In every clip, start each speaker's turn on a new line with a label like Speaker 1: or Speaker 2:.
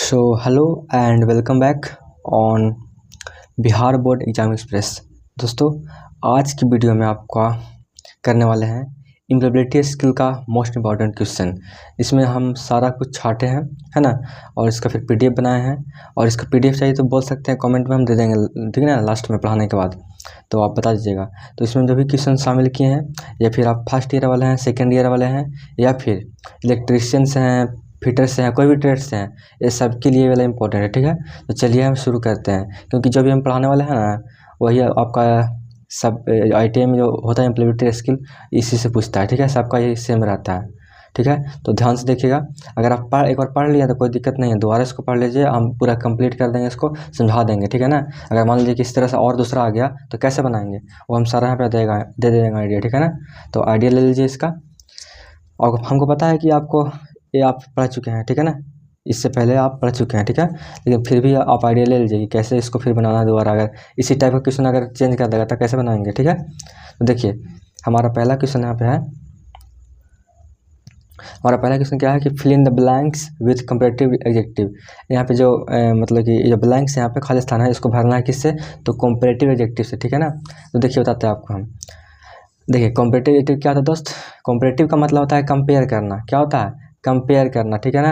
Speaker 1: So hello and welcome back on Bihar board exam express. दोस्तों, आज की वीडियो में आपका करने वाले हैं एम्प्लॉयबिलिटी स्किल का मोस्ट इम्पॉर्टेंट क्वेश्चन। इसमें हम सारा कुछ छाटे हैं, है ना, और इसका फिर पीडीएफ बनाए हैं। और इसका पीडीएफ चाहिए तो बोल सकते हैं, कमेंट में हम दे देंगे, ठीक है ना, लास्ट में पढ़ाने के बाद तो आप बता दीजिएगा। तो इसमें जो भी क्वेश्चन शामिल किए हैं, या फिर आप फर्स्ट ईयर वाले हैं, सेकेंड ईयर वाले हैं, या फिर इलेक्ट्रीशियंस हैं, फिटर्स हैं, कोई भी ट्रेड्स हैं, ये सब के लिए वाला इंपॉर्टेंट है, ठीक है। तो चलिए हम शुरू करते हैं, क्योंकि जो भी हम पढ़ाने वाले हैं ना, वही आपका सब आईटीआई में जो होता है एम्प्लॉयबिलिटी स्किल, इसी से पूछता है, ठीक है। सबका ये सेम रहता है, ठीक है। तो ध्यान से देखिएगा। अगर आप एक बार पढ़ लिया तो कोई दिक्कत नहीं है, दोबारा इसको पढ़ लीजिए, हम पूरा कंप्लीट कर देंगे, इसको समझा देंगे, ठीक है ना। अगर मान लीजिए कि इस तरह से और दूसरा आ गया तो कैसे बनाएंगे, वो हम सारा यहाँ पे दे देंगे आइडिया, ठीक है ना। तो आइडिया ले लीजिए इसका। और हमको पता है कि आपको ये आप पढ़ चुके हैं, ठीक है ना, इससे पहले आप पढ़ चुके हैं, ठीक है। लेकिन फिर भी आप आइडिया ले लीजिए कि कैसे इसको फिर बनाना है दोबारा। अगर इसी टाइप का क्वेश्चन अगर चेंज कर देगा तो कैसे बनाएंगे, ठीक है। तो देखिए, हमारा पहला क्वेश्चन यहाँ पे है। हमारा पहला क्वेश्चन क्या है कि fill in the blanks with comparative adjective. यहाँ पे जो मतलब कि जो ब्लैंक्स यहाँ पे खाली स्थान है, इसको भरना है किससे, तो कंपैरेटिव एडजेक्टिव से, ठीक है ना। तो देखिए, बताते हैं आपको हम। देखिए, कंपैरेटिव एडजेक्टिव क्या होता है दोस्त। कंपैरेटिव का मतलब होता है कंपेयर करना। क्या होता है, कंपेयर करना, ठीक है ना।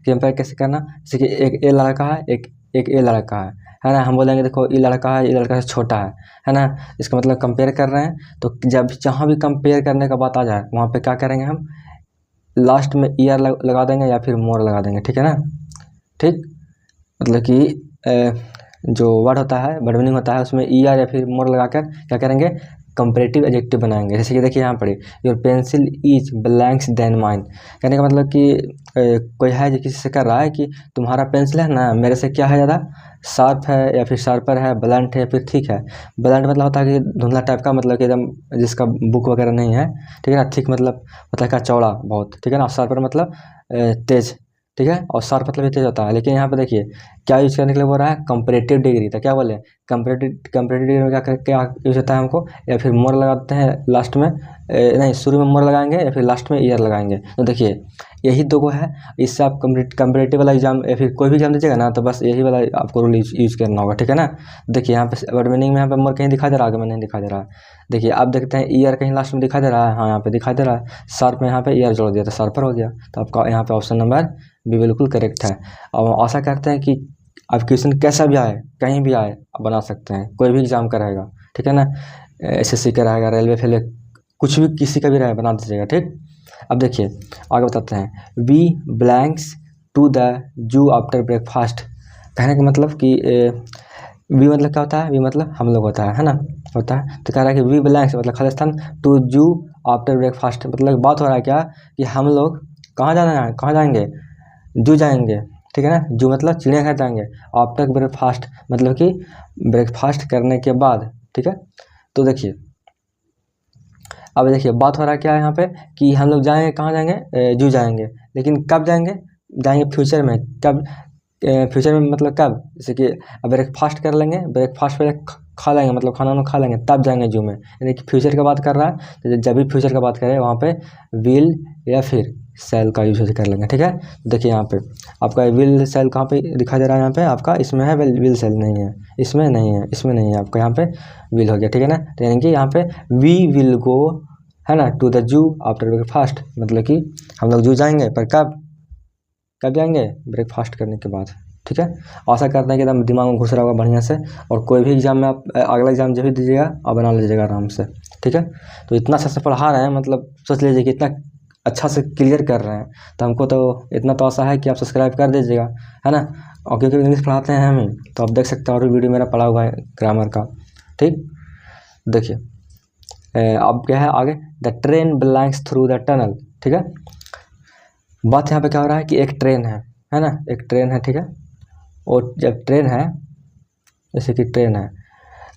Speaker 1: कंपेयर कैसे करना, जैसे कि एक ए लड़का है, एक ए लड़का है ना। हम बोलेंगे देखो ये लड़का है, ये लड़का से छोटा है ना। इसका मतलब कंपेयर कर रहे हैं। तो जब जहाँ भी कंपेयर करने का बात आ जाए, वहाँ पे क्या करेंगे हम, लास्ट में ईयर लगा देंगे या फिर मोर लगा देंगे, ठीक है ना। ठीक, मतलब कि जो वर्ड होता है, वर्ड मीनिंग होता है, उसमें ईयर या फिर मोर लगाकर क्या करेंगे, कंपैरेटिव एडजेक्टिव बनाएंगे। जैसे कि देखिए यहाँ पर, your pencil is blanks then mine. कहने का मतलब कि कोई है जो किसी से कर रहा है कि तुम्हारा पेंसिल है ना, मेरे से क्या है, ज़्यादा शार्प है या फिर शार्पर है, ब्लंट है, फिर ठीक है। ब्लंट मतलब होता है कि धुंधला टाइप का, मतलब कि एकदम जिसका बुक वगैरह नहीं है, ठीक है ना। ठीक मतलब का चौड़ा बहुत, ठीक है ना। शार्पर मतलब तेज, ठीक है। और शार्प मतलब तेज होता है। लेकिन यहाँ पे देखिए क्या यूज करने के लिए बोल रहा है, कंपैरेटिव डिग्री। तो क्या बोले, कंपैरेटिव डिग्री में क्या यूज होता है हमको, या फिर मोर लगाते हैं लास्ट में, नहीं शुरू में मोर लगाएंगे या फिर लास्ट में ईयर लगाएंगे। तो देखिए यही दो को है। इससे आप कंपैरेटिव वाला एग्जाम या फिर कोई भी एग्जाम दीजिएगा ना, तो बस यही वाला आपको रूल यूज करना होगा, ठीक है ना। देखिए यहाँ पे वर्ड मीनिंग में यहाँ पे मोर कहीं दिखा दे रहा है, आगे में नहीं दिखा दे रहा है। देखिए आप देखते हैं ईयर कहीं लास्ट में दिखा दे रहा है, हाँ यहाँ पे दिखा दे रहा है। शार्प में यहाँ पे ईयर जोड़ दिया तो शार्पर हो गया। तो आपका यहाँ पे ऑप्शन नंबर भी बिल्कुल करेक्ट है। और आशा करते हैं कि अब क्वेश्चन कैसा भी आए, कहीं भी आए, आप बना सकते हैं, कोई भी एग्जाम का रहेगा, ठीक है ना। एसएससी का रहेगा, रेलवे फेल, कुछ भी किसी का भी रहे, बना दीजिएगा, ठीक। अब देखिए आगे बताते हैं, we blanks to the zoo after breakfast. कहने का मतलब कि वी मतलब क्या होता है, वी मतलब हम लोग होता है ना, होता है। तो कह रहा है कि वी ब्लैंक्स मतलब खाली स्थान, टू जू आफ्टर ब्रेकफास्ट, मतलब बात हो रहा है क्या कि हम लोग कहाँ जाना है, कहाँ जाएंगे, जू जाएंगे, ठीक है ना। जू मतलब चिड़ियाघर जाएंगे। आफ्टर ब्रेकफास्ट मतलब कि ब्रेकफास्ट करने के बाद, ठीक है। तो देखिए अब देखिए बात हो रहा है क्या है यहाँ पे, कि हम लोग जाएंगे, कहाँ जाएंगे, जू जाएंगे। लेकिन कब जाएंगे, जाएंगे फ्यूचर में। कब, फ्यूचर में मतलब कब, जैसे कि ब्रेकफास्ट कर लेंगे, ब्रेकफास्ट पहले खा लेंगे, मतलब खाना वाना खा लेंगे, तब जाएंगे जू में। यानी कि फ्यूचर का बात कर रहा है, तो जब भी फ्यूचर का बात करें वहाँ पे विल या फिर सेल का यूज कर लेंगे, ठीक है। देखिए यहाँ पे आपका विल सेल कहाँ पे दिखाई दे रहा है, यहाँ पे आपका इसमें है, विल सेल नहीं है, इसमें नहीं है, इसमें नहीं है, आपका यहाँ पे विल हो गया, ठीक है ना। तो यानी कि यहाँ पे वी विल गो, है ना, to the zoo after breakfast, मतलब कि हम लोग जू जाएंगे, पर कब जाएंगे, ब्रेकफास्ट करने के बाद, ठीक है। आशा करते हैं कि एकदम दिमाग में घुस रहा होगा बढ़िया से। और कोई भी एग्जाम में आप अगला एग्जाम जब भी दीजिएगा आप बना लीजिएगा आराम से, ठीक है। तो इतना अच्छा से पढ़ा रहे हैं, मतलब सोच लीजिए कि इतना अच्छा से क्लियर कर रहे हैं, तो हमको तो इतना तो आशा है कि आप सब्सक्राइब कर दीजिएगा, है ना। और क्योंकि इंग्लिश पढ़ाते हैं हम ही, तो आप देख सकते हैं और वीडियो मेरा पढ़ा हुआ है ग्रामर का, ठीक। देखिए अब क्या है आगे, the train blanks through the tunnel, ठीक है। बात यहाँ पे क्या हो रहा है कि एक ट्रेन है ना, एक ट्रेन है, ठीक है। और जब ट्रेन है, जैसे कि ट्रेन है,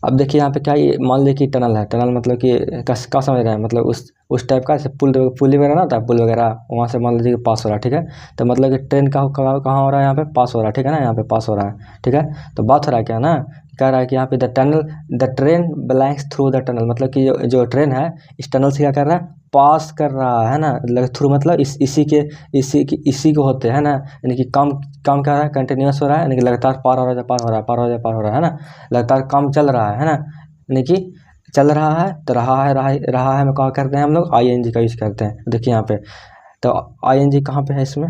Speaker 1: अब देखिए यहाँ पे क्या, ये मान लीजिए कि टनल है। टनल मतलब कि क्या समझ रहे हैं, मतलब उस टाइप का, जैसे पुल वगैरह ना होता है, पुल वगैरह, वहाँ से मान लीजिए कि पास हो रहा है, ठीक है। तो मतलब कि ट्रेन कहाँ हो रहा है, यहाँ पे पास हो रहा है, ठीक है ना, यहाँ पे पास हो रहा है, ठीक है। तो बात हो रहा है क्या ना, कह रहा है कि यहाँ पे the train blanks through the tunnel, मतलब कि जो ट्रेन है इस टनल से क्या कर रहा है, पास कर रहा है ना, थ्रू मतलब इसी को होते हैं ना, यानी कि काम काम क्या हो रहा है, कंटिन्यूस हो रहा है, यानी कि लगातार पार हो रहा है, पार हो रहा है, पार हो रहा है, पार हो रहा है ना, लगातार काम चल रहा है ना, यानी कि चल रहा है। तो रहा है में क्या करते हैं हम लोग, ING का यूज करते हैं। देखिए यहाँ पे तो ING कहाँ पे है, इसमें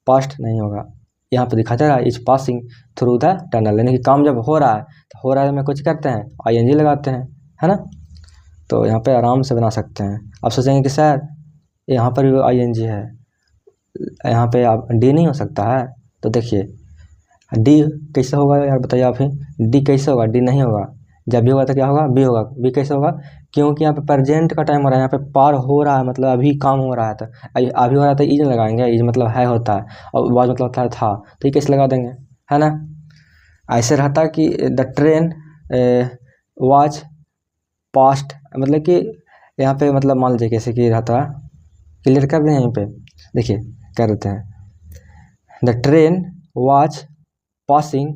Speaker 1: पास्ट नहीं होगा, यहाँ पे दिखाते रहा is passing through the tunnel, यानी कि काम जब हो रहा है तो हो रहा है में कुछ करते हैं ING लगाते हैं, है ना। तो यहाँ पे आराम से बना सकते हैं। आप सोचेंगे कि सर यहाँ पर भी ING है, यहाँ पे आप D नहीं हो सकता है, तो देखिए D कैसे होगा यार, बताइए आप ही, D कैसे होगा, D नहीं होगा। जब भी होगा तो क्या होगा, B होगा। B कैसे होगा, क्योंकि यहाँ पे प्रेजेंट का टाइम हो रहा है, यहाँ पे पार हो रहा है, मतलब अभी काम हो रहा है, तो अभी हो रहा है तो इज लगाएंगे, इज मतलब है होता है, और वाज मतलब होता है था, तो ये कैसे लगा देंगे, है ना। ऐसे रहता कि द ट्रेन वाज पास्ट, मतलब कि यहाँ पे मतलब मान लीजिए कैसे कि रहता, क्लियर कर दें यहीं पे, देखिए कर देते हैं, the train was passing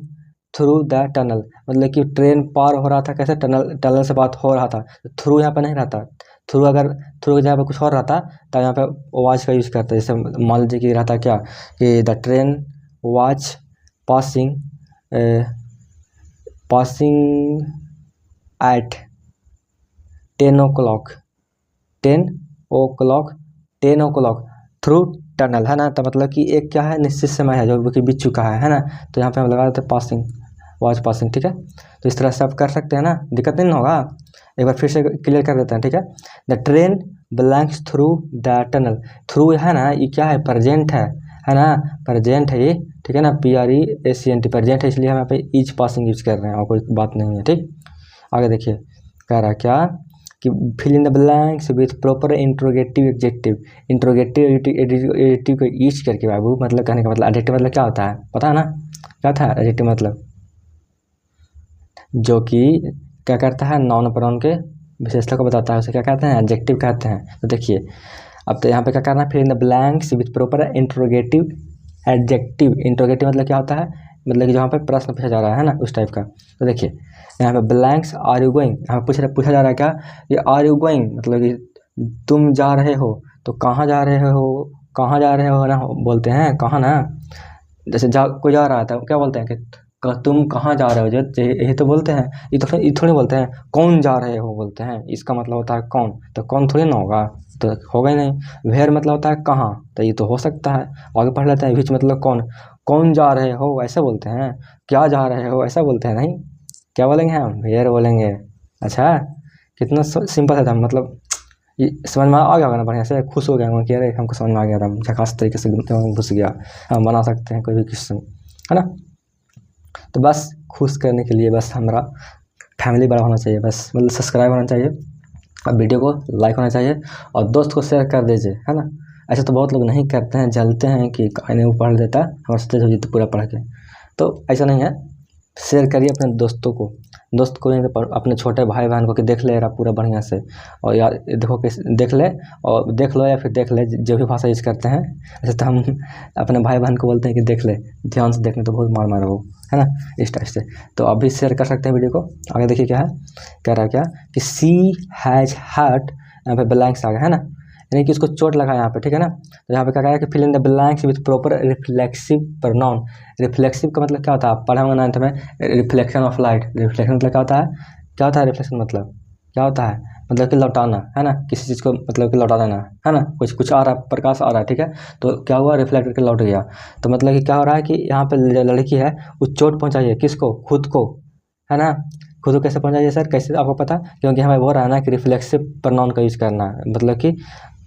Speaker 1: through the tunnel, मतलब कि ट्रेन पार हो रहा था कैसे, टनल से बात हो रहा था, तो थ्रू यहाँ पे नहीं रहता, थ्रू की जगह पे कुछ और रहता तब यहाँ पे वाज का यूज़ करते हैं। जैसे मान लीजिए कि रहता क्या कि the train was passing at 10 o'clock 10 o'clock through tunnel, है ना। तो मतलब कि एक क्या है, निश्चित समय है जो कि बीत चुका है ना, तो यहाँ पे हम लगा देते हैं पासिंग, वाज पासिंग, ठीक है। तो इस तरह से आप कर सकते हैं ना, दिक्कत नहीं होगा। एक बार फिर से क्लियर कर देते हैं, ठीक है। The train blanks through the tunnel, through है ना, ये क्या है, प्रेजेंट है ना, प्रेजेंट है ये, ठीक है ना, PRESENT प्रेजेंट है, इसलिए हम यहाँ पे इज पासिंग यूज कर रहे हैं, और कोई बात नहीं है, ठीक। आगे देखिए कह रहा क्या कि fill in the blanks with proper interrogative adjective, interrogative adjective को यूज करके बाबू, मतलब कहने का मतलब एडजेक्टिव मतलब क्या होता है पता है ना, क्या था एडजेक्टिव मतलब, जो कि क्या करता है, नाउन प्रोनाउन के विशेषता को बताता है, उसे क्या कहते हैं, एडजेक्टिव कहते हैं। तो देखिए अब तो यहाँ पे क्या करना है, fill in the blanks with proper interrogative adjective, interrogative मतलब क्या होता है, मतलब कि जहाँ पे प्रश्न पूछा जा रहा है ना, उस टाइप का। तो देखिए यहाँ पे ब्लैंक्स आर यू गोइंग, यहाँ पूछा जा रहा है क्या, ये आर यू गोइंग मतलब कि तुम जा रहे हो, तो कहाँ जा रहे हो, कहाँ जा रहे हो ना, बोलते हैं कहाँ ना, जैसे कोई जा रहा था क्या बोलते हैं कि तुम कहाँ जा रहे हो, जो यही तो बोलते हैं, ये थोड़ी बोलते हैं कौन जा रहे हो बोलते हैं, इसका मतलब होता है कौन, तो कौन थोड़ी ना होगा, तो होगा ही नहीं। वेयर मतलब होता है कहाँ, तो ये तो हो सकता है, आगे पढ़ लेते हैं। विच मतलब कौन जा रहे हो ऐसे बोलते हैं, क्या जा रहे हो ऐसा बोलते हैं, नहीं क्या बोलेंगे हम, वेयर बोलेंगे। अच्छा कितना सिंपल था, मतलब ये समझ में आ गया होगा ना, बढ़िया से खुश हो गया हूँ कि अरे हमको समझ में आ गया था, झकास तरीके से घुस गया, हम बना सकते हैं कोई भी क्वेश्चन, है ना। तो बस खुश करने के लिए बस हमारा फैमिली बड़ा होना चाहिए, बस मतलब सब्सक्राइब होना चाहिए, और वीडियो को लाइक होना चाहिए, और दोस्त को शेयर कर दीजिए, है ना। ऐसे तो बहुत लोग नहीं करते हैं, जलते हैं कि नहीं वो पढ़ देता हमारे से हो तो पूरा पढ़ के, तो ऐसा नहीं है। शेयर करिए अपने दोस्तों को, दोस्त को नहीं तो अपने छोटे भाई बहन को कि देख ले रहा पूरा बढ़िया से, और यार देखो कैसे देख ले, और देख लो या फिर देख ले, जो भी भाषा यूज करते हैं। ऐसे तो हम अपने भाई बहन को बोलते हैं कि देख ले, ध्यान से देखने तो बहुत मार मारा वो, है ना, इस टाइप से। तो आप भी शेयर कर सकते हैं वीडियो को। आगे देखिए क्या है, कह रहा है क्या कि सी हैज हर्ट, यहाँ पे ब्लैंक्स आ गया है ना, यानी कि उसको चोट लगा यहाँ पे, ठीक है ना। तो यहाँ पे क्या कह रहा है कि fill in the blanks with proper reflexive pronoun. Reflexive का मतलब क्या होता है, पढ़ा होगा नाइन्थ में, रिफ्लेक्शन ऑफ लाइट। रिफ्लेक्शन मतलब क्या होता है, क्या होता है रिफ्लेक्शन मतलब क्या होता है, मतलब कि लौटाना, है ना, किसी चीज़ को मतलब कि लौटा देना, है ना, कुछ आ रहा है, प्रकाश आ रहा है, ठीक है, तो क्या हुआ, रिफ्लेक्ट करके लौट गया। तो मतलब कि क्या हो रहा है कि यहाँ पे लड़की है वो चोट पहुँचाई है, किसको, खुद को, है ना। खुद को कैसे पहुँचाइए सर, कैसे आपको पता, क्योंकि हमें वो रहा है ना कि रिफ्लेक्सिव प्रोनाउन का यूज़ करना है, मतलब कि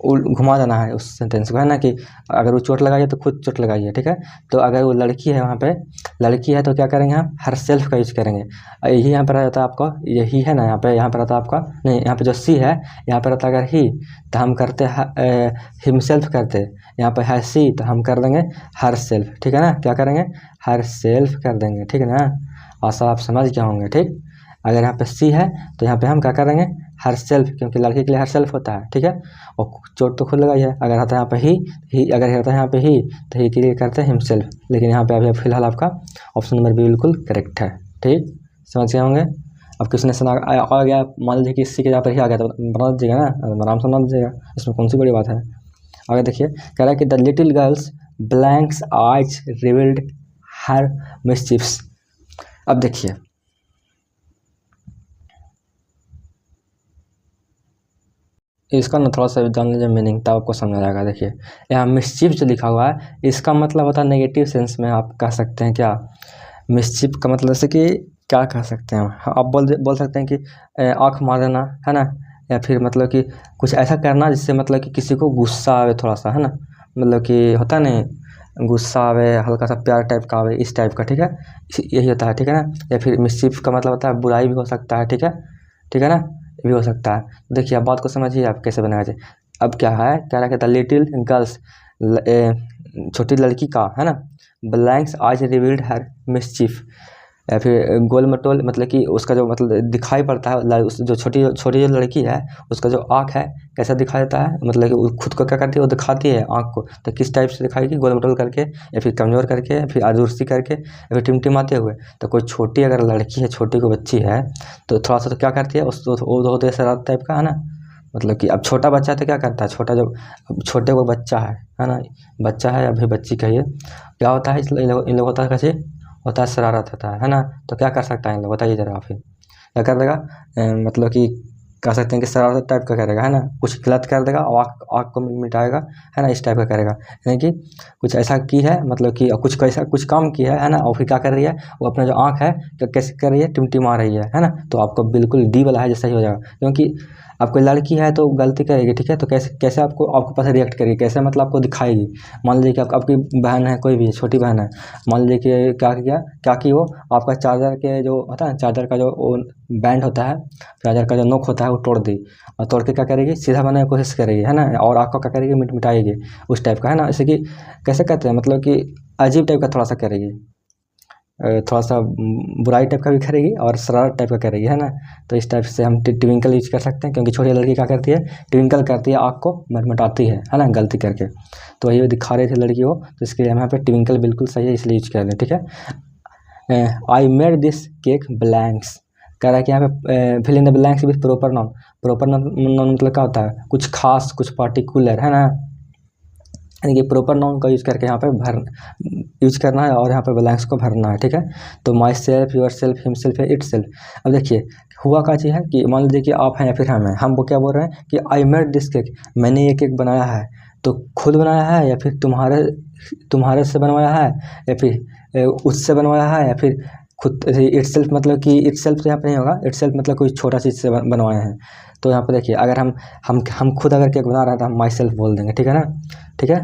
Speaker 1: घुमा देना है उस सेंटेंस को, है ना, कि अगर वो चोट लगाई है तो खुद चोट लगाई है, ठीक है। तो अगर वो लड़की है, वहाँ पे लड़की है तो क्या करेंगे हम, हर सेल्फ का यूज करेंगे। यही यहाँ पर रहता है आपका, यही है ना, यहाँ पे रहता है आपका, नहीं यहाँ पे जो सी है, यहाँ पे रहता है अगर ही, तो हम करते हिमसेल्फ करते, यहाँ पे है सी तो हम कर देंगे हर सेल्फ, ठीक है ना, क्या करेंगे, हर सेल्फ कर देंगे, ठीक है ना। आशा आप समझ गए होंगे, ठीक। अगर यहाँ पे सी है तो यहाँ पे हम क्या करेंगे, हर सेल्फ, क्योंकि लड़के के लिए हर सेल्फ होता है, ठीक है। और चोट तो खुद लगाई है, अगर आता है यहाँ पे ही अगर रहता है यहाँ पे ही, तो ही के लिए करते हैं हिमसेल्फ, लेकिन यहाँ पे अभी फिलहाल आपका ऑप्शन नंबर बी बिल्कुल करेक्ट है, ठीक, समझ गए होंगे। अब क्वेश्चन आ गया, मान लीजिए कि इसी के यहाँ पर ही आ गया तो बना दीजिएगा ना, आराम से बना दीजिएगा, इसमें कौन सी बड़ी बात है। आगे देखिए, कह रहा है कि the little girls blanks eyes revealed her mischiefs. अब देखिए, इसका ना थोड़ा सा जान लीजिए मीनिंग, तब आपको समझ आ जाएगा। देखिए यहाँ मिसचिफ जो लिखा हुआ है, इसका मतलब होता है नेगेटिव सेंस में, आप कह सकते हैं क्या, मिसचिफ का मतलब जैसे कि क्या कह सकते हैं आप, बोल सकते हैं कि आँख मार देना है ना, या फिर मतलब कि कुछ ऐसा करना जिससे मतलब कि किसी को गुस्सा आवे थोड़ा सा, है ना, मतलब कि होता नहीं गुस्सा आवे, हल्का सा प्यार टाइप का आवे, इस टाइप का, ठीक है, यही होता है, ठीक है ना। या फिर मिसचिफ का मतलब होता है बुराई भी हो सकता है, ठीक है, ठीक है ना, ये भी हो सकता है। देखिए आप बात को समझिए, आप कैसे बनाया जाए। अब क्या है, कह रहा है द लिटिल गर्ल्स, छोटी लड़की का, है ना, ब्लैंक्स आज रिवील्ड हर मिसचिफ, या फिर गोल मटोल, मतलब कि उसका जो मतलब दिखाई पड़ता है, उस जो छोटी छोटी जो लड़की है उसका जो आँख है कैसा दिखाई देता है, मतलब कि वो खुद को क्या करती है, वो दिखाती है आँख को, तो किस टाइप से दिखाएगी, गोल मटोल करके, या फिर कमज़ोर करके, या फिर आदुर्सी करके, या फिर टिमटिमाते हुए। तो कोई छोटी अगर लड़की है, छोटी को बच्ची है, तो थोड़ा सा तो क्या करती है, उस वो होते हैं शरारत टाइप का, है ना, मतलब कि अब छोटा बच्चा तो क्या करता है, छोटा जो छोटे को बच्चा है ना, बच्चा है अभी बच्ची कहिए, क्या होता है इन लोग होता है कैसे होता है, शरारत होता है ना। तो क्या कर सकता है इन लोग, बताइए जरा आप ही, क्या कर देगा, मतलब कि कह सकते हैं कि शरारत टाइप का करेगा, है ना, कुछ गलत कर देगा और आँख को मिटाएगा, है ना, इस टाइप का करेगा, यानी कि कुछ ऐसा की है, मतलब कि कुछ कैसा कुछ काम किया है ना, और फिर क्या कर रही है, वो अपना जो आँख है कैसे कर रही है, टिमटिमा रही है ना। तो आपको बिल्कुल डी वाला है जैसा ही हो जाएगा, क्योंकि आपको लड़की है तो गलती करेगी, ठीक है, तो कैसे कैसे आपको पास रिएक्ट करेगी, कैसे मतलब आपको दिखाएगी। मान लीजिए कि आपकी बहन है, कोई भी छोटी बहन है, मान लीजिए कि क्या की वो आपका चार्जर के जो होता है, चार्जर का जो वो बैंड होता है, चार्जर का जो नोक होता है वो तोड़ दी, और तोड़ के क्या करेगी, सीधा बनाने की कोशिश करेगी, है ना, और आपको क्या करेगी, मिटाएगी, उस टाइप का, है ना। जैसे कि कैसे कहते हैं, मतलब कि अजीब टाइप का थोड़ा सा करेगी, थोड़ा सा बुराई टाइप का भी करेगी और शरारत टाइप का करेगी, है ना। तो इस टाइप से हम ट्विंकल यूज कर सकते हैं, क्योंकि छोटी लड़की क्या करती है, ट्विंकल करती है, आँख को मटमटाती है ना, गलती करके। तो ये दिखा रही थी लड़की को, तो इसके लिए हम यहाँ पे ट्विंकल बिल्कुल सही है, इसलिए यूज कर रहे हैं, ठीक है। I made this cake blanks, कह रहा है कि यहाँ पे fill in the blanks with proper noun. Proper noun मतलब क्या होता है, कुछ खास, कुछ पार्टिकुलर, है ना, यानी कि प्रॉपर नाउन का यूज करके यहाँ पे यूज करना है, और यहाँ पे ब्लैंक्स को भरना है, ठीक है। तो my self, your self, him self, it self. अब देखिए हुआ क्या चीज़ है कि मान लीजिए कि आप हैं या फिर हम वो क्या बोल रहे हैं कि आई मेड दिस केक, मैंने ये केक बनाया है, तो खुद बनाया है या फिर तुम्हारे से बनवाया है, या फिर उससे बनवाया है, या फिर खुद इट सेल्फ, मतलब कि इट सेल्फ तो यहाँ पे नहीं होगा, इट सेल्फ मतलब कोई छोटा चीज़ से बनवाए हैं। तो यहाँ पे देखिए, अगर हम खुद अगर केक बना रहे हैं तो हम माई सेल्फ बोल देंगे, ठीक है ना, ठीक है।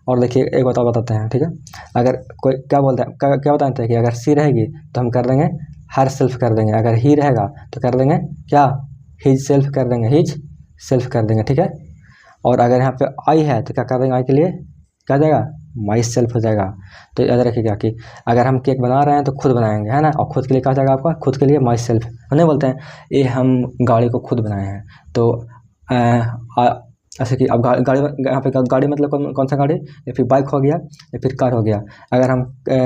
Speaker 1: और देखिए एक बात और बताते हैं, ठीक है, अगर कोई क्या बोलते हैं, क्या बताते हैं कि अगर सी रहेगी तो हम कर देंगे हर सेल्फ कर देंगे, अगर ही रहेगा तो कर देंगे क्या, हिज सेल्फ कर देंगे, हिज सेल्फ कर देंगे, ठीक है। और अगर यहाँ पे आई है तो क्या कर देंगे, आई के लिए क्या हो जाएगा, माई सेल्फ हो जाएगा। तो याद रखिएगा कि अगर हम केक बना रहे हैं तो खुद बनाएंगे, है ना, और खुद के लिए क्या हो जाएगा आपका, खुद के लिए माई सेल्फ। हम नहीं बोलते हैं ये हम गाड़ी को खुद बनाए हैं, तो ऐसे कि अब गाड़ी यहाँ पे गाड़ी मतलब कौन सा गाड़ी, या फिर बाइक हो गया या फिर कार हो गया। अगर हम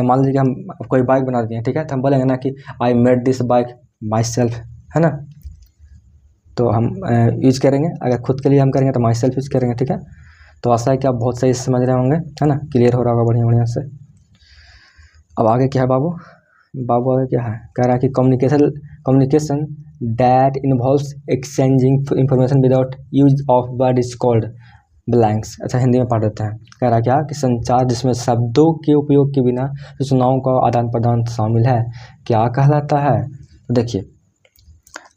Speaker 1: मान लीजिए कि हम कोई बाइक बना दिए, ठीक है, तो हम बोलेंगे ना कि आई made this bike my self, है ना। तो हम यूज करेंगे, अगर खुद के लिए हम करेंगे तो माई सेल्फ यूज करेंगे, ठीक है। तो आशा है कि आप बहुत सही समझ रहे होंगे, है ना, क्लियर हो रहा होगा बढ़िया बढ़िया से। अब आगे क्या है बाबू आगे क्या है, कह रहा है कि communication that involves exchanging information without use of word is called blanks. अच्छा हिंदी में पढ़ देते हैं, कह रहा क्या कि संचार जिसमें शब्दों के उपयोग के बिना सूचनाओं का आदान प्रदान शामिल है क्या कहलाता है। तो देखिए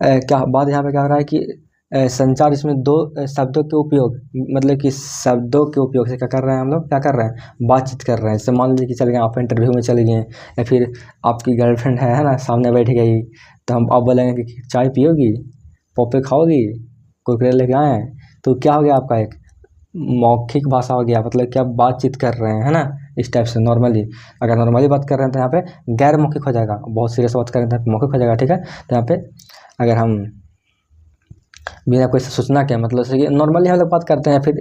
Speaker 1: क्या बात यहाँ पे क्या हो रहा है कि संचार इसमें दो शब्दों के उपयोग, मतलब कि शब्दों के उपयोग से क्या कर रहे हैं हम लोग, क्या कर रहे हैं, बातचीत कर रहे हैं। जैसे मान लीजिए कि चले गए आप इंटरव्यू में चले गए, या फिर आपकी गर्लफ्रेंड है ना, सामने बैठ गई, तो हम आप बोलेंगे कि चाय पियोगी, पॉपे खाओगी, कुरकुरे लेके आए, तो क्या हो गया आपका एक मौखिक भाषा हो गया, मतलब कि आप बातचीत कर रहे हैं, है ना, इस टाइप से नॉर्मली। अगर नॉर्मली बात कर रहे हैं तो यहाँ पे गैर मौखिक हो जाएगा, बहुत सीरियस बात कर रहे हैं तो मौखिक हो जाएगा, ठीक है। तो यहाँ पे अगर हम बिना कोई सूचना के, मतलब जैसे कि नॉर्मली हम लोग बात करते हैं। फिर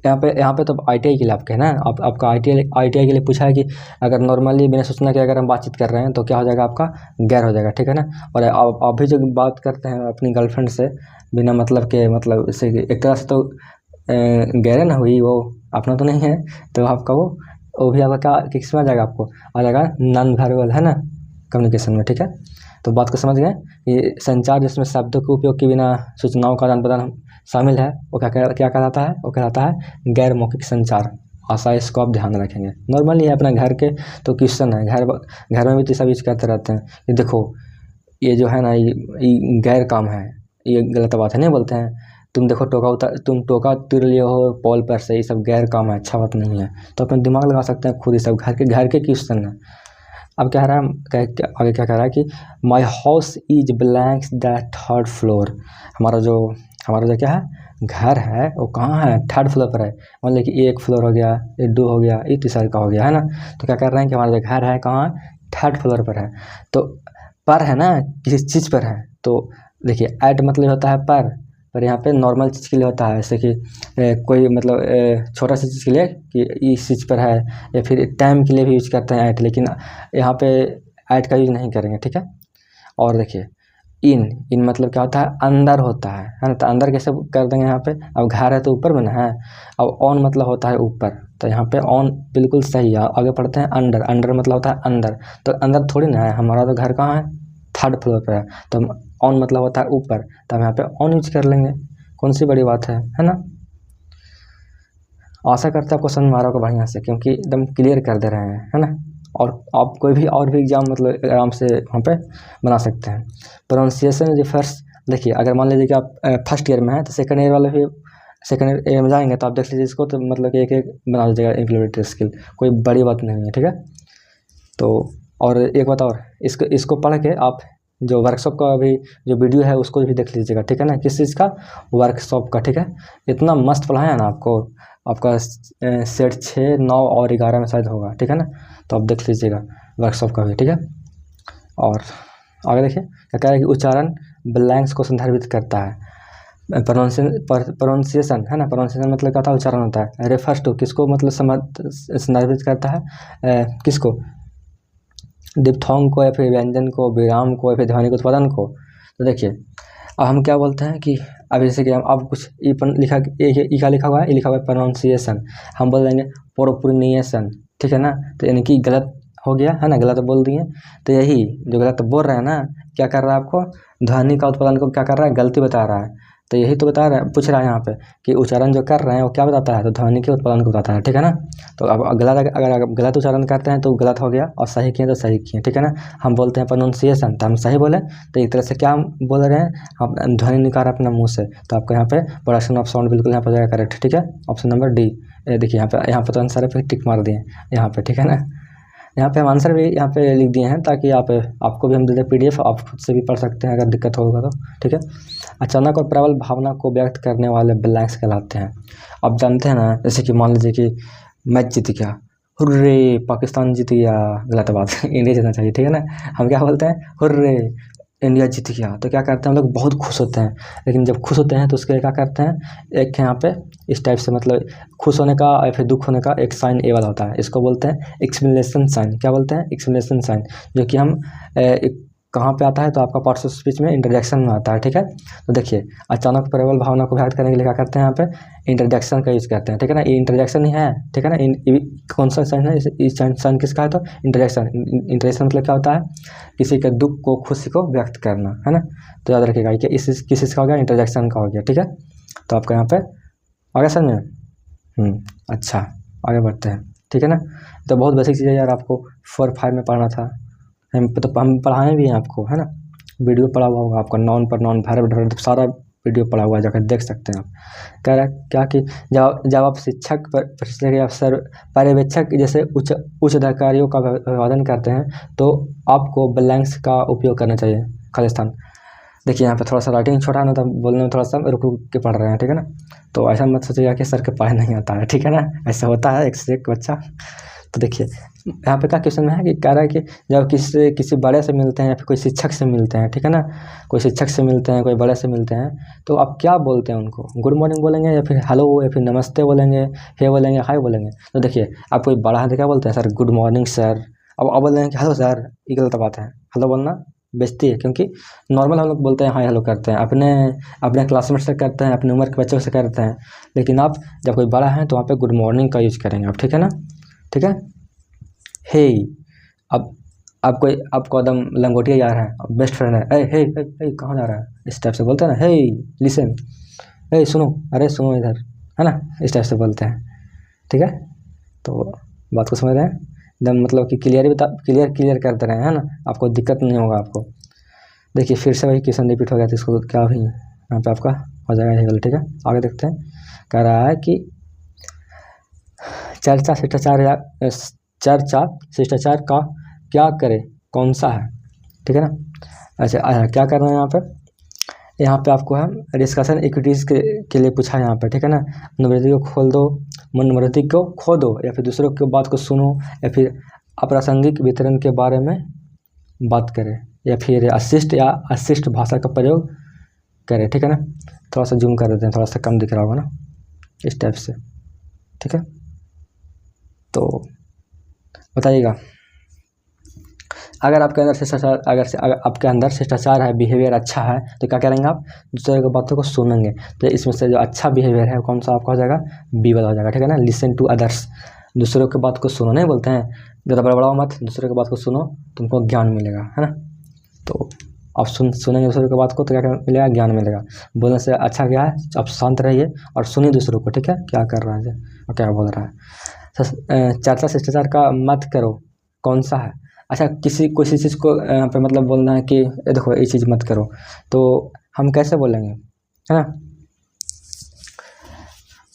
Speaker 1: यहाँ पे तो ITI के लिए आपके है ना, आपका ITI के लिए पूछा है कि अगर नॉर्मली बिना सूचना के अगर हम बातचीत कर रहे हैं तो क्या हो जाएगा, आपका गैर हो जाएगा, ठीक है ना। और आप भी जो बात करते हैं अपनी गर्लफ्रेंड से बिना मतलब के, मतलब जैसे एक तरह से तो गैर ना हुई, वो अपना तो नहीं है, तो आपका वो भी आपका क्या किस में आ जाएगा, आपको आ जाएगा नॉन वर्बल, है ना, कम्युनिकेशन में, ठीक है। तो बात को समझ गए कि संचार जिसमें शब्दों के उपयोग के बिना सूचनाओं का आदान प्रदान शामिल है, वो क्या कहलाता है, वो कहलाता है गैर मौखिक संचार। आशा इसको आप ध्यान रखेंगे। नॉर्मली अपना घर के तो क्वेश्चन है, घर में भी तो सब यूज करते रहते हैं कि देखो ये जो है ना, ये गैर काम है, ये गलत बात है, नहीं बोलते हैं तुम देखो तुम टोका तुर लिए हो पोल पर से, ये सब गैर काम है, अच्छा बात नहीं है। तो अपना दिमाग लगा सकते हैं खुद, ही सब घर के क्वेश्चन है। अब कह रहा है आगे क्या कह रहा है कि my house is blank the third floor. हमारा जो क्या है, घर है, वो कहाँ है, थर्ड फ्लोर पर है। मतलब कि एक फ्लोर हो गया, ये 2 हो गया, ये तीसरा का हो गया, है ना। तो क्या कर रहे हैं कि हमारा जो घर है कहाँ, थर्ड फ्लोर पर है। तो पर है ना, किसी चीज़ पर है, तो देखिए एट मतलब होता है पर यहाँ पे नॉर्मल चीज़ के लिए होता है, जैसे कि कोई मतलब छोटा सी चीज़ के लिए कि इस चीज़ पर है, या फिर टाइम के लिए भी यूज करते हैं ऐट, लेकिन यहाँ पे ऐट का यूज नहीं करेंगे, ठीक है। और देखिए इन मतलब क्या होता है, अंदर होता है ना। तो अंदर कैसे कर देंगे यहाँ पे, अब घर है तो ऊपर में ना है। अब ऑन मतलब होता है ऊपर, तो यहाँ पे ऑन बिल्कुल सही है। आगे पढ़ते हैं अंडर मतलब होता है अंदर, तो अंदर थोड़ी ना है, हमारा तो घर कहाँ है, थर्ड फ्लोर पर है। तो ऑन मतलब होता है ऊपर, तो हम यहाँ पे ऑन यूज कर लेंगे, कौन सी बड़ी बात है ना। आशा करता है आपको समझ में आ रहा होगा बढ़िया से, क्योंकि एकदम क्लियर कर दे रहे हैं, है ना। और आप कोई भी और भी एग्जाम मतलब आराम से वहाँ पे बना सकते हैं। प्रोनाउंसिएशन रिफर्स, देखिए अगर मान लीजिए कि आप फर्स्ट ईयर में है, तो सेकंड ईयर वाले भी सेकंड ईयर में जाएंगे, तो आप देख लीजिए इसको, तो मतलब कि एक बना लीजिएगा इम्प्लीमेंटेड स्किल, कोई बड़ी बात नहीं है, ठीक है। तो और एक बात और, इसको पढ़ के आप जो वर्कशॉप का भी जो वीडियो है उसको भी देख लीजिएगा, ठीक है ना। किस चीज़ का, वर्कशॉप का, ठीक है। इतना मस्त पढ़ाया ना आपको, आपका सेट 6, 9 और 11 में शायद होगा, ठीक है ना। तो आप देख लीजिएगा वर्कशॉप का भी, ठीक है। और आगे देखिए क्या कह रहा है कि उच्चारण ब्लैंक्स को संदर्भित करता है। प्रोनाउंसिएशन है ना, प्रोनाउंसिएशन मतलब क्या था, उच्चारण होता है। रेफर्स टू किसको मतलब संदर्भित करता है, किसको, डिप्थोंग को, या फिर व्यंजन को, विराम को, या फिर ध्वनि के उत्पादन को। तो देखिए अब हम क्या बोलते हैं कि अब जैसे कि हम अब कुछ ई लिखा, ई का लिखा हुआ है, ये लिखा हुआ है प्रोनाउंसिएशन, हम बोल देंगे प्रोनाउंसिएशन, ठीक है ना। तो यानी कि गलत हो गया, है ना, गलत बोल दिए। तो यही जो गलत बोल रहे हैं ना, क्या कर रहा है, आपको ध्वनि का उत्पादन को क्या कर रहा है, गलती बता रहा है। तो यही तो बता रहा है, पूछ रहा है यहाँ पे कि उच्चारण जो कर रहे हैं वो क्या बताता है, तो ध्वनि के उत्पादन को बताता है, ठीक है ना। तो अब अगर आप गलत उच्चारण करते हैं तो गलत हो गया, और सही किए तो सही किए, ठीक है ना। हम बोलते हैं प्रोनाउंसिएशन, तो हम सही बोले, तो एक तरह से क्या हम बोल रहे हैं, हम ध्वनि निकाल रहे हैं अपना मुँह से। तो आपको यहाँ पे प्रोडक्शन ऑफ साउंड बिल्कुल यहाँ पर जाएगा करेक्ट, ठीक है। Option number D. देखिए यहाँ पे तो आंसर पे टिक मार दिए यहाँ पे, ठीक है ना। यहाँ पे हम आंसर भी यहाँ पे लिख दिए हैं, ताकि आपको भी हम दे दें PDF, आप खुद से भी पढ़ सकते हैं अगर दिक्कत होगा तो, ठीक है। अचानक और प्रबल भावना को व्यक्त करने वाले ब्लैंक्स कहलाते हैं। आप जानते हैं ना, जैसे कि मान लीजिए कि मैच जीत गया, हुर्रे पाकिस्तान जीत गया, गलत बात है, इंडिया जीतना चाहिए, ठीक है ना। हम क्या बोलते हैं, हुर्रे इंडिया जीत गया, तो क्या करते हैं हम लोग, बहुत खुश होते हैं। लेकिन जब खुश होते हैं तो उसके लिए क्या करते हैं, एक यहाँ पे इस टाइप से, मतलब खुश होने का या फिर दुख होने का एक साइन ए वाला होता है, इसको बोलते हैं एक्सप्लेनेशन साइन। क्या बोलते हैं, एक्सप्लेनेशन साइन, जो कि हम कहाँ पे आता है, तो आपका पार्ट्स ऑफ स्पीच में इंटरजेक्शन में आता है, ठीक है। तो देखिए अचानक प्रबल भावना को व्यक्त करने के लिए क्या करते हैं, यहाँ पे इंटरजेक्शन का यूज करते हैं, ठीक है ना। ये इंटरजेक्शन ही है, ठीक है ना। कौन सा साइन है, इस साइन किसका है, तो इंटरजेक्शन। इंटरजेक्शन मतलब क्या होता है, किसी के दुख को, खुशी को व्यक्त करना, है ना। तो याद रखिएगा कि किस चीज़ का हो गया, इंटरजेक्शन का हो गया, ठीक है। तो आपका यहाँ पे आ गया समझ में। अच्छा आगे बढ़ते हैं, ठीक है ना। तो बहुत बेसिक चीज़ है यार, आपको 4, 5 में पढ़ना था, हम पढ़ाएँ भी हैं आपको, है ना। वीडियो पढ़ा हुआ होगा आपका, नॉन पर नॉन वर्ब सारा वीडियो पढ़ा हुआ है, जाकर देख सकते हैं आप। कह रहा है क्या कि जब आप शिक्षक प्रशिक्षक या अफसर पर्यवेक्षक जैसे उच्च अधिकारियों का अभिवादन करते हैं, तो आपको ब्लैंक्स का उपयोग करना चाहिए, खाली स्थान। देखिए यहाँ पे थोड़ा सा राइटिंग छोटा है ना, तो बोलने में थोड़ा सा रुक के पढ़ रहे हैं, ठीक है ना। तो ऐसा मत सोचिएगा कि सर के पढ़ाई नहीं आता है, ठीक है ना, ऐसा होता है एक से एक बच्चा। तो देखिए यहाँ पे क्या क्वेश्चन में है कि कह रहा है कि जब किसी बड़े से मिलते हैं या फिर कोई शिक्षक से मिलते हैं, ठीक है ना, कोई शिक्षक से मिलते हैं, कोई बड़े से मिलते हैं, तो आप क्या बोलते हैं उनको? गुड मॉर्निंग बोलेंगे या फिर हेलो या फिर नमस्ते बोलेंगे, हे बोलेंगे, हाय बोलेंगे? तो देखिए आप कोई बड़ा है तो क्या बोलते हैं? Sir good morning sir. अब बोल रहे हैं कि हेलो सर, ये गलत बात है। हेलो बोलना बेइज्जती है, क्योंकि नॉर्मल हम लोग बोलते हैं हाय हेलो करते हैं, अपने अपने क्लासमेट से करते हैं, अपने उम्र के बच्चों से करते हैं। लेकिन आप जब कोई बड़ा है तो वहाँ पे गुड मॉर्निंग का यूज करेंगे आप, ठीक है ना, ठीक है। हे, अब आपको एकदम लंगोटिया जा रहा है, अब बेस्ट फ्रेंड है, ए हे हे कहाँ जा रहा है, इस टाइप से बोलते हैं ना, हे लिसन, ए सुनो, अरे सुनो इधर, है ना, इस टाइप से बोलते हैं, ठीक है। तो बात को समझ रहे हैं एकदम, मतलब कि क्लियर करते रहे, है ना, आपको दिक्कत नहीं होगा आपको। देखिए फिर से वही क्वेश्चन रिपीट हो गया, तो इसको क्या भी यहाँ पे आपका हो जाएगा ये वाला, ठीक है। आगे देखते हैं, कह रहा है कि चर्चा शिष्टाचार का क्या करे, कौन सा है, ठीक है ना। अच्छा क्या करना है यहाँ पे आपको है डिस्कशन इक्विटीज़ के लिए पूछा है यहाँ पे, ठीक है ना। मनोवृत्ति को खोल दो, मनोवृत्ति को खो दो, या फिर दूसरों की बात को सुनो, या फिर अप्रासंगिक वितरण के बारे में बात करें, या फिर अशिष्ट भाषा का प्रयोग करें, ठीक है ना। थोड़ा सा जूम कर देते हैं, थोड़ा सा कम दिख रहा होगा ना, इस टाइप से, ठीक है। तो बताइएगा, अगर आपके अंदर शिष्टाचार अगर आपके अंदर शिष्टाचार है, बिहेवियर अच्छा है, तो क्या करेंगे आप? दूसरे की बातों को सुनेंगे। तो इसमें से जो अच्छा बिहेवियर है कौन सा आपका हो जाएगा? बी वाला हो जाएगा, ठीक है ना। लिसन टू अदर्स, दूसरों की बात को सुनो, नहीं बोलते हैं ज़्यादा बड़बड़ाओ मत, दूसरों की बात को सुनो, तुमको ज्ञान मिलेगा, है ना। तो आप सुनेंगे दूसरों की बात को तो क्या मिलेगा? ज्ञान मिलेगा। बोलने से अच्छा क्या है? आप शांत रहिए और सुनिए दूसरों को, ठीक है, क्या कर रहा है और क्या बोल रहा है। चर्चा शिष्टाचार का मत करो, कौन सा है? अच्छा किसी चीज़ को पे मतलब बोलना है कि ये देखो ये चीज़ मत करो, तो हम कैसे बोलेंगे, है ना,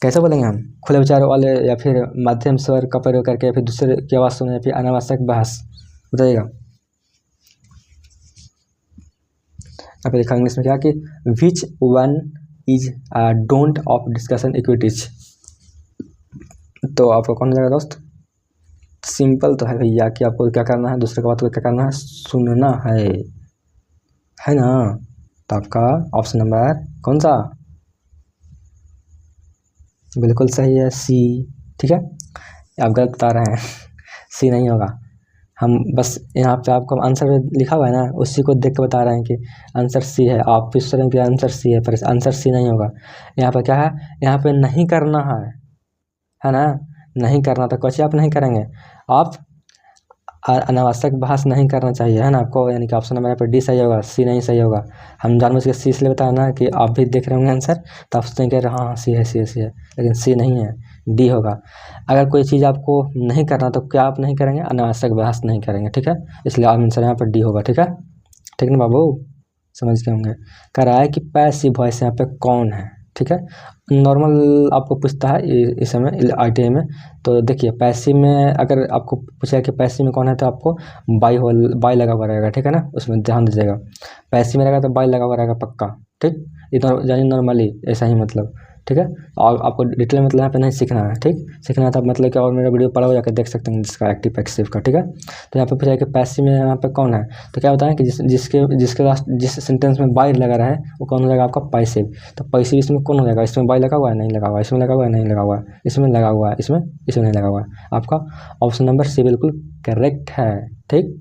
Speaker 1: कैसे बोलेंगे हम? खुले विचार वाले, या फिर मध्यम स्वर का प्रयोग करके, या फिर दूसरे की आवाज़ सुने, या फिर अनावश्यक बहस? बताइएगा। यहाँ पे लिखा इंग्लिश में क्या कि which one is don't of discussion equities. तो आपको कौन जाएगा दोस्त? सिंपल तो है भैया कि आपको क्या करना है, दूसरे की बात को क्या करना है? सुनना है ना। तो आपका ऑप्शन नंबर कौन सा? बिल्कुल सही है, सी, ठीक है। आप गलत बता रहे हैं सी नहीं होगा। हम बस यहाँ पे आपको आंसर लिखा हुआ है ना, उसी को देख के बता रहे हैं कि आंसर सी है। आप फिर सोचेंगे कि आंसर सी है, पर आंसर सी नहीं होगा। यहाँ पे क्या है? यहाँ पे नहीं करना है ना, नहीं करना। तो कैसे आप नहीं करेंगे? आप अनावश्यक बहस नहीं करना चाहिए, है ना आपको, यानी कि ऑप्शन नंबर यहाँ पे डी सही होगा, सी नहीं सही होगा। हम जानबूझ के सी इसलिए बताया ना कि आप भी देख रहे होंगे आंसर, तो आप सोचेंगे हाँ सी है, लेकिन सी नहीं है, डी होगा। अगर कोई चीज़ आपको नहीं करना तो क्या आप नहीं करेंगे? अनावश्यक बहस नहीं करेंगे, ठीक है। इसलिए आंसर यहाँ पर डी होगा, ठीक है, ठीक ना बाबू, समझ के होंगे। कह रहा है कि पैसिव वॉइस यहाँ पे कौन है, ठीक है। नॉर्मल आपको पूछता है इस समय ITI में। तो देखिए पैसिव में अगर आपको पूछा कि पैसिव में कौन है, तो आपको बाई लगा हुआ रहेगा, ठीक है ना, उसमें ध्यान दीजिएगा। पैसिव में रहेगा तो बाई लगा हुआ रहेगा पक्का, ठीक। इधर जानिए नॉर्मली ऐसा ही मतलब, ठीक है। और आपको डिटेल मतलब यहाँ पे नहीं सीखना है, ठीक। सीखना है तो मतलब कि और मेरा वीडियो पड़ा हो जाकर देख सकते हैं जिसका एक्टिव पैसिव का, ठीक है। तो यहाँ पे पूछा कि पैसिव में यहाँ पे कौन है, तो क्या बताएं कि जिसके लास्ट जिस सेंटेंस में बाई लगा रहा है वो कौन हो जाएगा? आपका पैसिव। तो पैसिव इसमें कौन हो जाएगा? इसमें बाई लगा हुआ है, नहीं लगा हुआ, इसमें लगा हुआ है, नहीं लगा हुआ, इसमें लगा हुआ है, इसमें नहीं लगा हुआ है। आपका ऑप्शन नंबर सी बिल्कुल करेक्ट है, ठीक।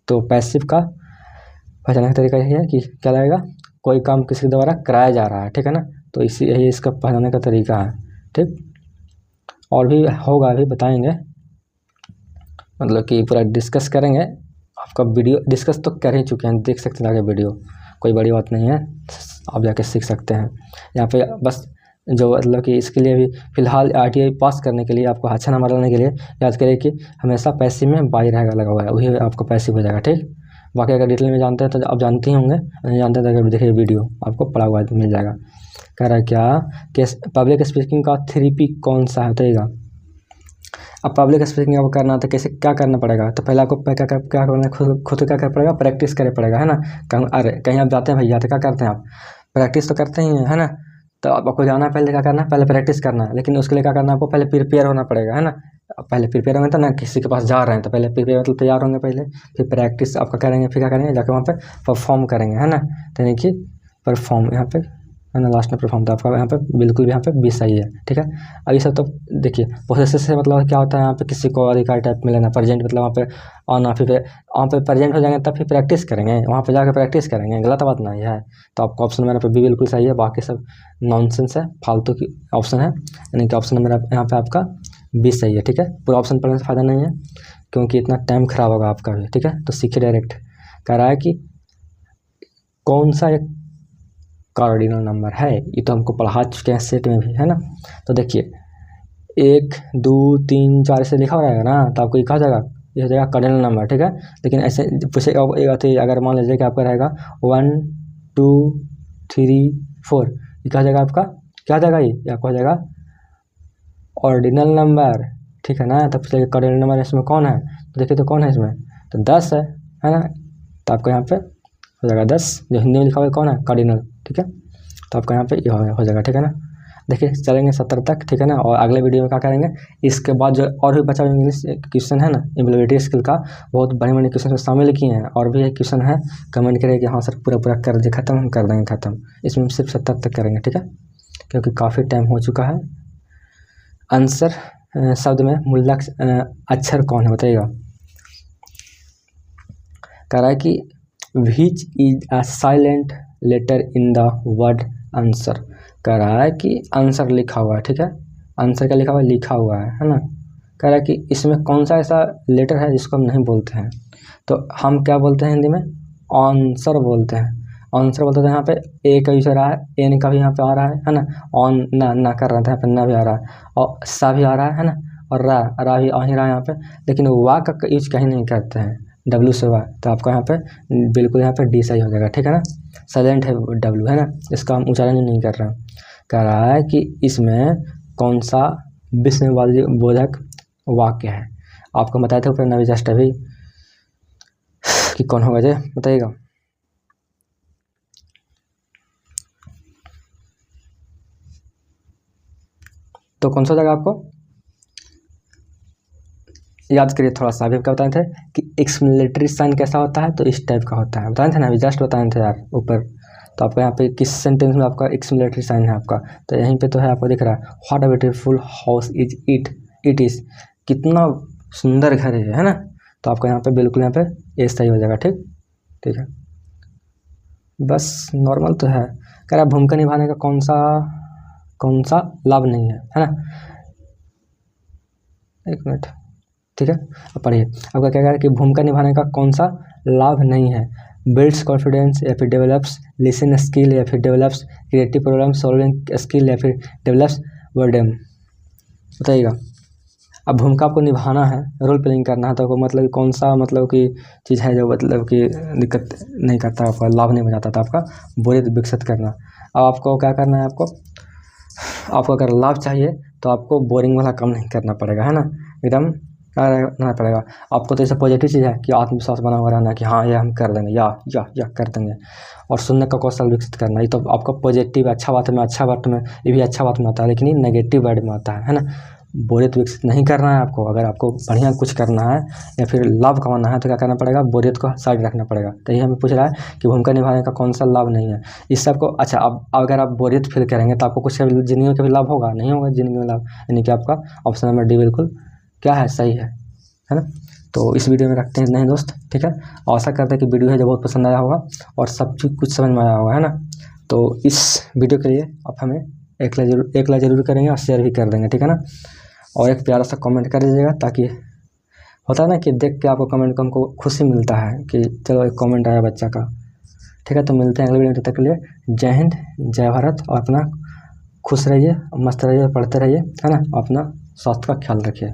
Speaker 1: तो पैसिव का पहचानने का तरीका यही है कि क्या लगेगा? कोई काम किसी के द्वारा कराया जा रहा है, ठीक है ना। तो यही इसका पहचानने का तरीका है, ठीक। और भी होगा, अभी बताएंगे, मतलब कि पूरा डिस्कस करेंगे। आपका वीडियो डिस्कस तो कर ही चुके हैं, देख सकते हैं आगे वीडियो, कोई बड़ी बात नहीं है, आप जाके सीख सकते हैं। यहाँ पे बस जो मतलब कि इसके लिए भी फ़िलहाल ITI पास करने के लिए, आपको अच्छा नंबर लाने के लिए याद करिए कि हमेशा पैसिव में बाई रहेगा लगा हुआ है, वही आपको पैसिव हो जाएगा, ठीक। बाकी अगर डिटेल में जानते हैं तो आप जानते ही होंगे, नहीं जानते हैं तो अगर देखिए वीडियो आपको पढ़ा हुआ मिल जाएगा। कह रहा है क्या कि पब्लिक स्पीकिंग का 3P कौन सा है, बताइएगा। अब पब्लिक स्पीकिंग आपको करना तो कैसे क्या करना पड़ेगा? तो पहले आपको क्या करना, खुद क्या करना पड़ेगा? प्रैक्टिस करना पड़ेगा, है ना। कहीं आप जाते हैं भैया तो क्या करते हैं आप? प्रैक्टिस तो करते ही हैं, है ना। तो आपको जाना है, पहले क्या करना है, पहले प्रैक्टिस करना है। लेकिन उसके लिए क्या करना है, आपको पहले प्रिपेयर होना पड़ेगा, है ना। पहले प्रिपेयर होंगे तो ना किसी के पास जा रहे हैं, तो पहले प्रिपेयर मतलब तैयार होंगे पहले, फिर प्रैक्टिस आपका करेंगे, फिर क्या करेंगे, जाकर वहाँ पे परफॉर्म करेंगे, है ना। तो यानी कि परफॉर्म यहाँ पे, है ना, लास्ट में परफॉर्म था आपका यहाँ पे बिल्कुल भी यहाँ पे भी सही है, ठीक है। अब ये सब तो देखिए पोसेसिव से मतलब क्या होता है, यहाँ पे किसी को अधिकार टाइप में लेना, प्रेजेंट मतलब वहाँ पे ऑन, फिर वहाँ पे प्रेजेंट हो जाएंगे तब फिर प्रैक्टिस करेंगे, वहाँ पे जाकर प्रैक्टिस करेंगे, गलत बात नहीं है। तो आपका ऑप्शन मेरा पे भी बिल्कुल सही है, बाकी सब नॉनसेंस है, फालतू की ऑप्शन है, यानी कि ऑप्शन नंबर यहाँ पे आपका भी सही है, ठीक है। पूरा ऑप्शन पढ़ने से फ़ायदा नहीं है क्योंकि इतना टाइम खराब होगा आपका भी, ठीक है। तो सीखिए डायरेक्ट। कह रहा है कि कौन सा एक कार्डिनल नंबर है, ये तो हमको पढ़ा चुके हैं सेट में भी, है ना। तो देखिए 1 2 3 4 से लिखा हो रहेगा ना, तो आपको ये कहा जाएगा, ये हो जाएगा कार्डिनल नंबर, ठीक है। लेकिन ऐसे पूछेगा अगर मान लीजिए कि आपका रहेगा 1 2 3 4, ये कहा जाएगा आपका, क्या हो जाएगा, ये आपको हो जाएगा ऑर्डिनल नंबर, ठीक है ना। तो पूछेगा कार्डिनल नंबर इसमें कौन है, तो देखिए तो कौन है इसमें, तो 10 है ना। तो आपको यहाँ पे हो जाएगा 10, जो हिंदी में लिखा हुआ है कौन है, कार्डिनल, ठीक है। तो आपका यहाँ पे ये हो जाएगा, ठीक है ना। देखिए चलेंगे 70 तक, ठीक है ना। और अगले वीडियो में क्या करेंगे, इसके बाद जो और भी बचा इंग्लिश क्वेश्चन है ना, एबिलिटी स्किल का, बहुत बड़े क्वेश्चन शामिल किए हैं, और भी एक क्वेश्चन है, कमेंट करें कि हाँ सर पूरा कर दे खत्म, हम कर देंगे खत्म। इसमें सिर्फ 70 तक करेंगे, ठीक है, क्योंकि काफ़ी टाइम हो चुका है। आंसर शब्द में मूलक अक्षर कौन है बताइएगा। कह रहा है कि which is a silent letter in the word answer. कह रहा है कि आंसर लिखा हुआ है, ठीक है, आंसर क्या लिखा हुआ है, लिखा हुआ है ना। कह रहा है कि इसमें कौन सा ऐसा लेटर है जिसको हम नहीं बोलते हैं, तो हम क्या बोलते हैं हिंदी में, आंसर बोलते हैं, आंसर बोलते हैं। यहाँ पे ए का यूज हो रहा है, एन का भी यहाँ पे आ रहा है ना, ऑन ना कर रहा था, यहाँ पे ना भी आ रहा है, और सा भी आ रहा है ना, और रा भी आ ही रहा है यहाँ पे, लेकिन वा का यूज कहीं नहीं करते हैं, डब्ल्यू से वा। तो आपका यहाँ पे बिल्कुल यहाँ पे डी सही हो जाएगा, ठीक है ना। साइलेंट है डब्ल्यू, है ना, इसका हम उच्चारण ही नहीं कर रहे हैं। कह रहा है कि इसमें कौन सा विस्मयवादी बोधक वाक्य है, आपको बताए थे ऊपर नवी जस्ट अभी कि कौन होगा, जी बताइएगा। तो कौन सा जगह आपको याद करिए थोड़ा सा। अभी क्या बताए थे कि एक्सक्लेमेटरी साइन कैसा होता है, तो इस टाइप का होता है, बताए थे ना अभी जस्ट बताए थे यार ऊपर। तो आपको यहाँ पे किस सेंटेंस में आपका एक्सक्लेमेटरी साइन है आपका, तो यहीं पे तो है, आपको दिख रहा है, what a beautiful house is it is, कितना सुंदर घर है ना। तो आपका यहाँ पे बिल्कुल यहाँ पे ए सही हो जाएगा, ठीक है, बस नॉर्मल तो है। कह रहा भूमिका निभाने का कौन सा लाभ नहीं है ना। एक मिनट, ठीक है, अब पढ़िए। आपका क्या कह रहा है कि भूमिका निभाने का कौन सा लाभ नहीं है, बिल्ड्स कॉन्फिडेंस या फिर डेवलप्स लिसन स्किल या फिर develops creative problem solving skill या फिर डेवलप्स वर्डम, बताइएगा। अब भूमिका आपको निभाना है, रोल प्लेइंग करना है, तो आपको मतलब कौन सा मतलब कि चीज़ है जो मतलब कि दिक्कत नहीं करता, आपका लाभ नहीं बजाता था, आपका बोरियत विकसित करना। अब आपको क्या करना है, आपको अगर लाभ चाहिए तो आपको बोरिंग वाला काम नहीं करना पड़ेगा, है ना, एकदम क्या रहना पड़ेगा आपको। तो ऐसा पॉजिटिव चीज़ है कि आत्मविश्वास बना हुआ रहना कि हाँ ये हम कर देंगे, या कर देंगे, और सुनने का कौशल विकसित करना, ये तो आपका पॉजिटिव अच्छा बात में ये भी अच्छा बात में आता है, लेकिन ये नेगेटिव वर्ड में आता है ना। बोरियत विकसित नहीं करना है आपको, अगर आपको बढ़िया कुछ करना है या फिर लाभ कमाना है तो क्या करना पड़ेगा, बोरियत को साइड रखना पड़ेगा। तो ये हमें पूछ रहा है कि भूमिका निभाने का कौन सा लाभ नहीं है, इस सबको। अच्छा, अब अगर आप बोरियत फील करेंगे तो आपको कुछ जिंदगी में कभी लाभ होगा, नहीं होगा जिंदगी में लाभ, यानी कि आपका ऑप्शन नंबर डी बिल्कुल क्या है, सही है ना। तो इस वीडियो में रखते हैं नहीं दोस्त, ठीक है। आशा करते हैं कि वीडियो है जो बहुत पसंद आया होगा और सब चीज़ कुछ समझ में आया होगा, है ना। तो इस वीडियो के लिए आप हमें एक लाइक जरूर करेंगे और शेयर भी कर देंगे, ठीक है ना। और एक प्यारा सा कमेंट कर दीजिएगा, ताकि होता है ना कि देख के आपको कमेंट को हमको खुशी मिलता है कि चलो एक कमेंट आया बच्चा का, ठीक है। तो मिलते हैं अगले वीडियो, तब तक के लिए जय हिंद जय भारत, और अपना खुश रहिए, मस्त रहिए, पढ़ते रहिए, है ना, अपना स्वास्थ्य का ख्याल रखिए।